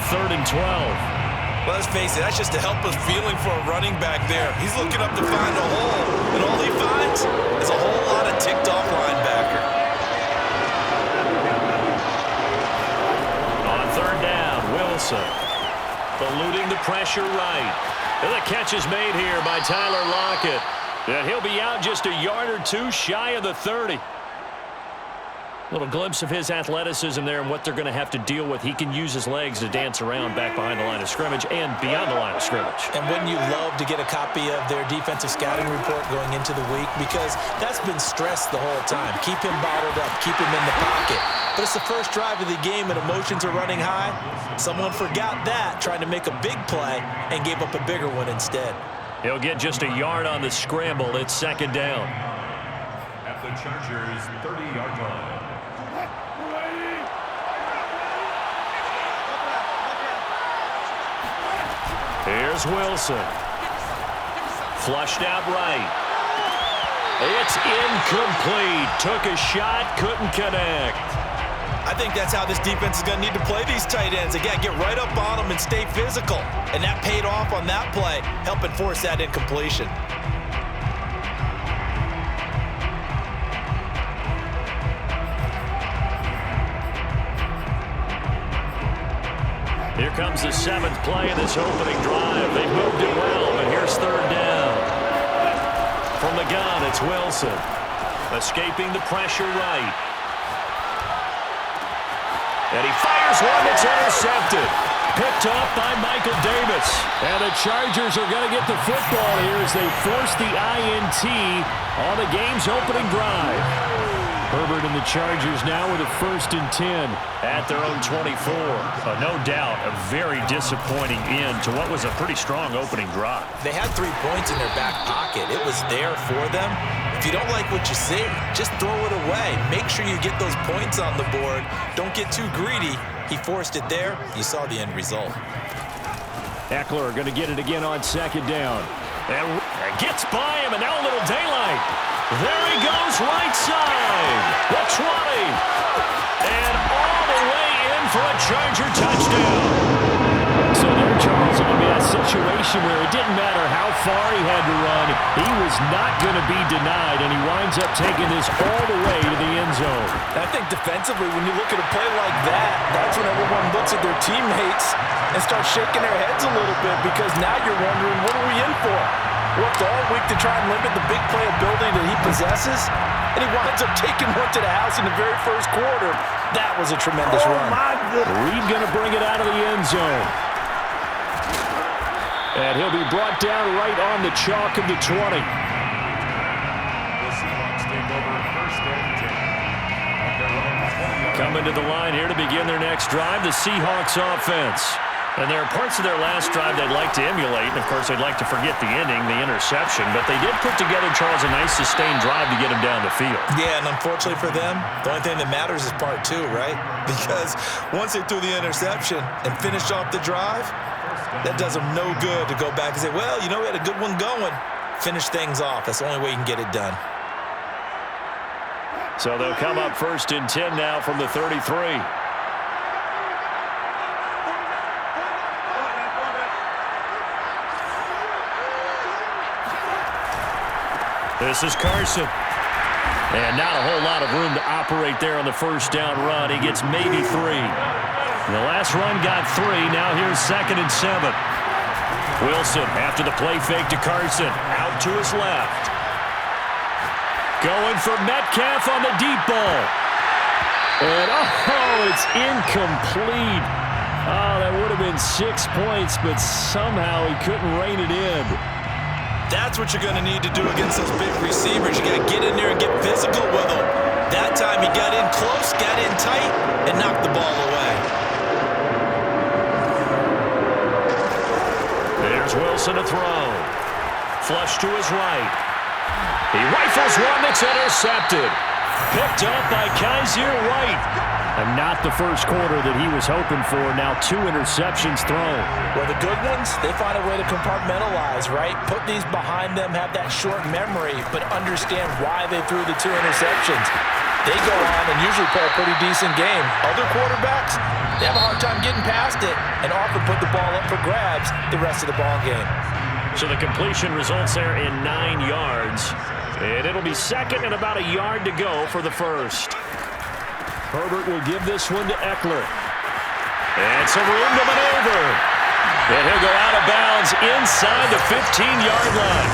3rd and 12. Well, let's face it, that's just a helpless feeling for a running back there. He's looking up to find a hole, and all he finds is a whole lot of ticked-off linebacker. On 3rd down, Wilson. Eluding the pressure right. And the catch is made here by Tyler Lockett. And he'll be out just a yard or two shy of the 30. Little glimpse of his athleticism there and what they're going to have to deal with. He can use his legs to dance around back behind the line of scrimmage and beyond the line of scrimmage. And wouldn't you love to get a copy of their defensive scouting report going into the week? Because that's been stressed the whole time. Keep him bottled up. Keep him in the pocket. But it's the first drive of the game and emotions are running high. Someone forgot that, trying to make a big play, and gave up a bigger one instead. He'll get just a yard on the scramble. It's 2nd down. At the Chargers' 30-yard line. Here's Wilson. Flushed out right. It's incomplete. Took a shot, couldn't connect. I think that's how this defense is going to need to play these tight ends. Again, get right up on them and stay physical. And that paid off on that play, helping force that incompletion. Here comes the 7th play of this opening drive. They moved it well, but here's 3rd down. From the gun, it's Wilson. Escaping the pressure right. And he fires one that's intercepted. Picked up by Michael Davis. And the Chargers are going to get the football here as they force the INT on the game's opening drive. Herbert and the Chargers now with a 1st and 10 at their own 24. No doubt a very disappointing end to what was a pretty strong opening drive. They had 3 points in their back pocket. It was there for them. If you don't like what you see, just throw it away. Make sure you get those points on the board. Don't get too greedy. He forced it there. You saw the end result. Eckler going to get it again on 2nd down. And gets by him, and now a little daylight. There he goes, right side. The 20. And all the way in for a Charger touchdown. So there, Charles, I mean, a situation where it didn't matter how far he had to run, he was not going to be denied, and he winds up taking this all the way to the end zone. I think defensively, when you look at a play like that, that's when everyone looks at their teammates and starts shaking their heads a little bit, because now you're wondering, what are we in for? Worked all week to try and limit the big play ability that he possesses, and he winds up taking one to the house in the very first quarter. That was a tremendous run. Reed going to bring it out of the end zone. And he'll be brought down right on the chalk of the 20. The Seahawks take over 1st and 10. At their own 20-yard line. Coming to the line here to begin their next drive, the Seahawks offense. And there are parts of their last drive they'd like to emulate, and of course they'd like to forget the ending, the interception, but they did put together, Charles, a nice sustained drive to get him down the field. Yeah, and unfortunately for them, the only thing that matters is part 2, right? Because once they threw the interception and finished off the drive, that does them no good to go back and say, well, you know, we had a good one going. Finish things off. That's the only way you can get it done. So they'll come up 1st and 10 now from the 33. This is Carson. And not a whole lot of room to operate there on the 1st down run. He gets maybe 3. The last run got 3. Now here's 2nd and 7. Wilson after the play fake to Carson. Out to his left. Going for Metcalf on the deep ball. And, oh, it's incomplete. Oh, that would have been 6 points, but somehow he couldn't rein it in. That's what you're going to need to do against those big receivers. You got to get in there and get physical with them. That time he got in close, got in tight, and knocked the ball away. There's Wilson to throw. Flush to his right. He rifles one that's intercepted. Picked up by Kaiser White. And not the first quarter that he was hoping for. Now 2 interceptions thrown. Well, the good ones, they find a way to compartmentalize, right? Put these behind them, have that short memory, but understand why they threw the 2 interceptions. They go on and usually play a pretty decent game. Other quarterbacks, they have a hard time getting past it and often put the ball up for grabs the rest of the ball game. So the completion results there in 9 yards. And it'll be second and about a yard to go for the first. Herbert will give this one to Eckler. And some room to maneuver. And he'll go out of bounds inside the 15-yard line.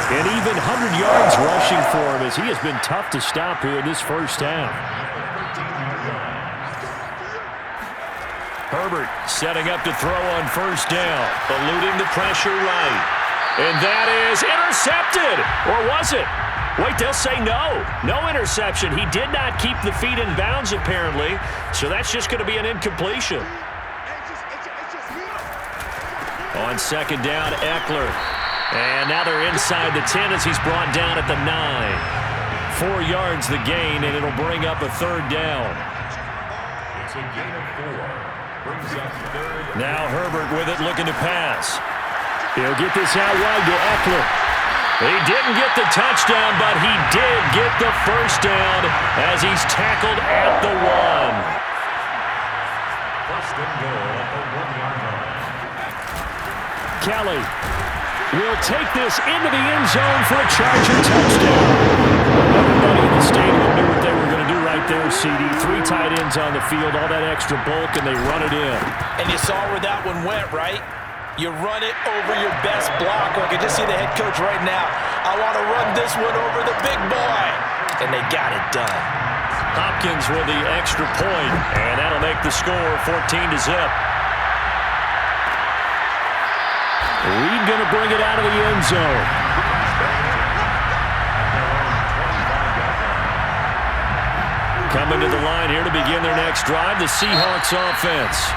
And even 100 yards rushing for him as he has been tough to stop here in this first half. Herbert setting up to throw on first down, eluding the pressure right. And that is intercepted. Or was it? Wait, they'll say no. No interception. He did not keep the feet in bounds, apparently. So that's just going to be an incompletion. On second down, Eckler. And now they're inside the 10 as he's brought down at the 9. 4 yards the gain, and it'll bring up a third down. It's a gain of 4. Brings up third. Now Herbert with it, looking to pass. He'll get this out wide to Eckler. He didn't get the touchdown, but he did get the first down as he's tackled at the 1. First and goal at the 1-yard line. Kelly will take this into the end zone for a Charger touchdown. Everybody in the stadium knew what they were going to do right there, CD. 3 tight ends on the field, all that extra bulk, and they run it in. And you saw where that one went, right? You run it over your best blocker. I can just see the head coach right now. I want to run this one over the big boy. And they got it done. Hopkins with the extra point, and that'll make the score 14-0. Reed going to bring it out of the end zone. Coming to the line here to begin their next drive, the Seahawks offense.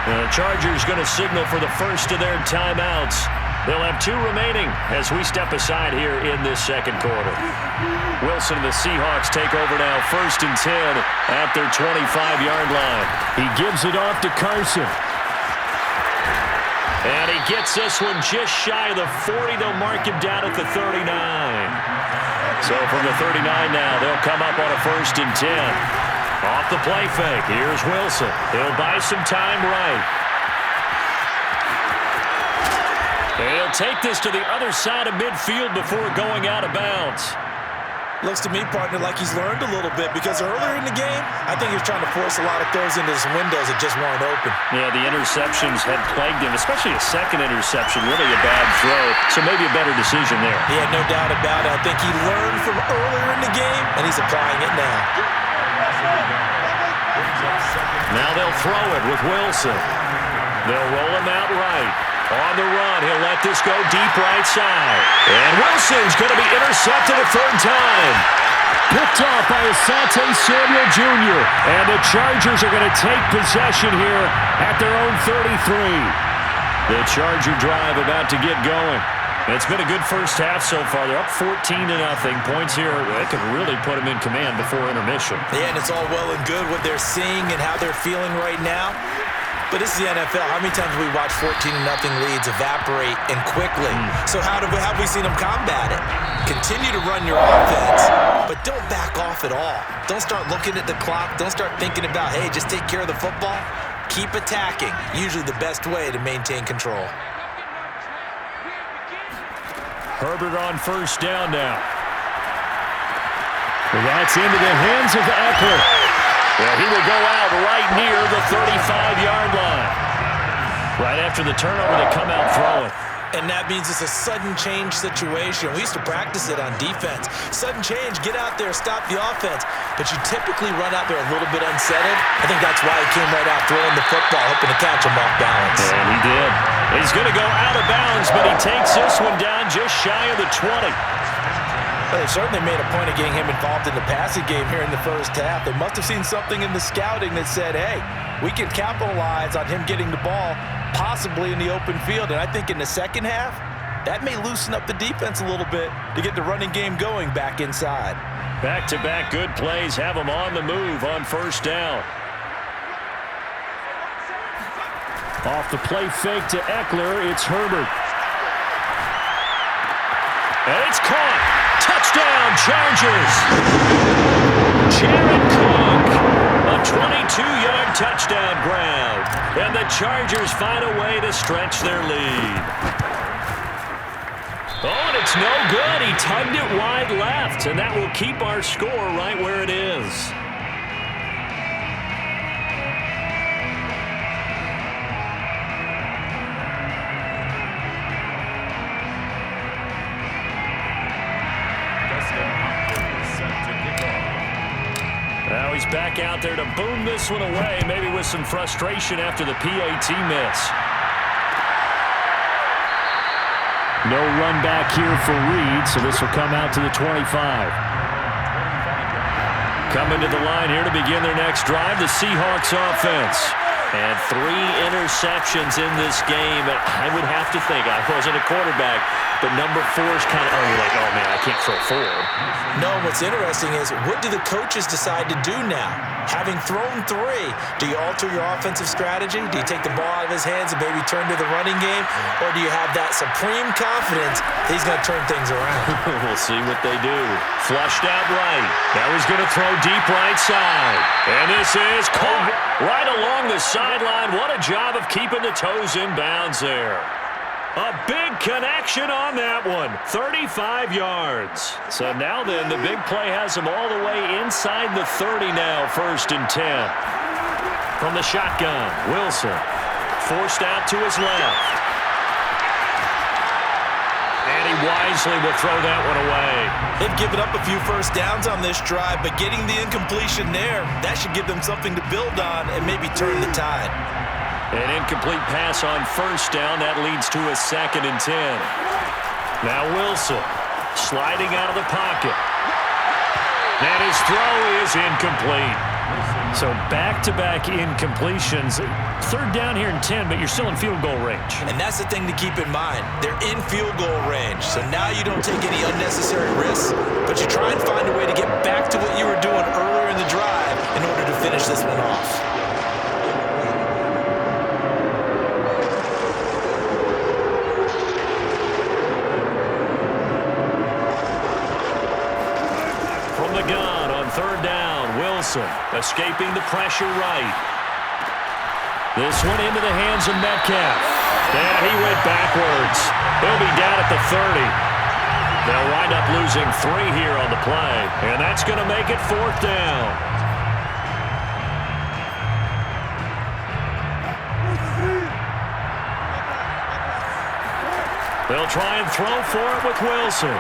The Chargers going to signal for the first of their timeouts. They'll have 2 remaining as we step aside here in this second quarter. Wilson and the Seahawks take over now, 1st and 10 at their 25-yard line. He gives it off to Carson. And he gets this one just shy of the 40. They'll mark him down at the 39. So from the 39 now, they'll come up on a 1st and 10. Off the play fake, here's Wilson. He'll buy some time right. He'll take this to the other side of midfield before going out of bounds. Looks to me, partner, like he's learned a little bit because earlier in the game, I think he was trying to force a lot of throws into some windows that just weren't open. Yeah, the interceptions had plagued him, especially a second interception, really a bad throw. So maybe a better decision there. Yeah, no doubt about it. I think he learned from earlier in the game, and he's applying it now. Now they'll throw it with Wilson. They'll roll him out right. On the run, he'll let this go deep right side. And Wilson's going to be intercepted a 3rd time. Picked off by Asante Samuel Jr. And the Chargers are going to take possession here at their own 33. The Charger drive about to get going. It's been a good first half so far. They're up 14-0. Points here, they could really put them in command before intermission. Yeah, and it's all well and good what they're seeing and how they're feeling right now. But this is the NFL. How many times have we watched 14-0 leads evaporate and quickly? So how have we seen them combat it? Continue to run your offense, but don't back off at all. Don't start looking at the clock. Don't start thinking about, hey, just take care of the football. Keep attacking. Usually the best way to maintain control. Herbert on 1st down now. Well, that's into the hands of Eckler. Well, he will go out right near the 35-yard line. Right after the turnover, they come out throwing. And that means it's a sudden change situation. We used to practice it on defense. Sudden change, get out there, stop the offense. But you typically run out there a little bit unsettled. I think that's why he came right out throwing the football, hoping to catch him off balance. And he did. He's going to go out of bounds, but he takes this one down just shy of the 20. Well, they certainly made a point of getting him involved in the passing game here in the first half. They must have seen something in the scouting that said, hey, we can capitalize on him getting the ball possibly in the open field. And I think in the second half, that may loosen up the defense a little bit to get the running game going back inside. Back-to-back good plays have him on the move on 1st down. Off the play fake to Eckler, it's Herbert. And it's caught. Touchdown, Chargers. Jared Cook. A 22-yard touchdown grab. And the Chargers find a way to stretch their lead. Oh, and it's no good. He tugged it wide left, and that will keep our score right where it is. Now he's back out there to boom this one away, maybe with some frustration after the PAT miss. No run back here for Reed, so this will come out to the 25. Coming to the line here to begin their next drive, the Seahawks offense. And 3 interceptions in this game. And I would have to think, I wasn't a quarterback, but number 4 is kind of, you're like, oh, man, I can't throw 4. No, what's interesting is, what do the coaches decide to do now? Having thrown 3, do you alter your offensive strategy? Do you take the ball out of his hands and maybe turn to the running game? Or do you have that supreme confidence that he's going to turn things around? We'll see what they do. Flushed out right. Now he's going to throw deep right side. And this is caught right along the sideline. What a job of keeping the toes in bounds there. A big connection on that one. 35 yards. So now then, the big play has him all the way inside the 30 now, 1st and 10. From the shotgun, Wilson forced out to his left. And he wisely will throw that one away. They've given up a few first downs on this drive, but getting the incompletion there, that should give them something to build on and maybe turn the tide. An incomplete pass on 1st down. That leads to a 2nd and 10. Now Wilson sliding out of the pocket. And his throw is incomplete. So back-to-back incompletions. 3rd down here and 10, but you're still in field goal range. And that's the thing to keep in mind. They're in field goal range. So now you don't take any unnecessary risks, but you try and find a way to get back to what you were doing earlier in the drive in order to finish this one off. Gun on 3rd down. Wilson escaping the pressure right. This one into the hands of Metcalf. And he went backwards. He'll be down at the 30. They'll wind up losing 3 here on the play. And that's going to make it 4th down. They'll try and throw for it with Wilson.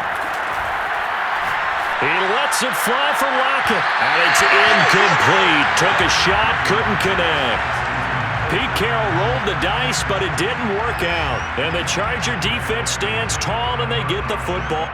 He lets it fly for Lockett. And it's incomplete. Took a shot, couldn't connect. Pete Carroll rolled the dice, but it didn't work out. And the Charger defense stands tall, and they get the football.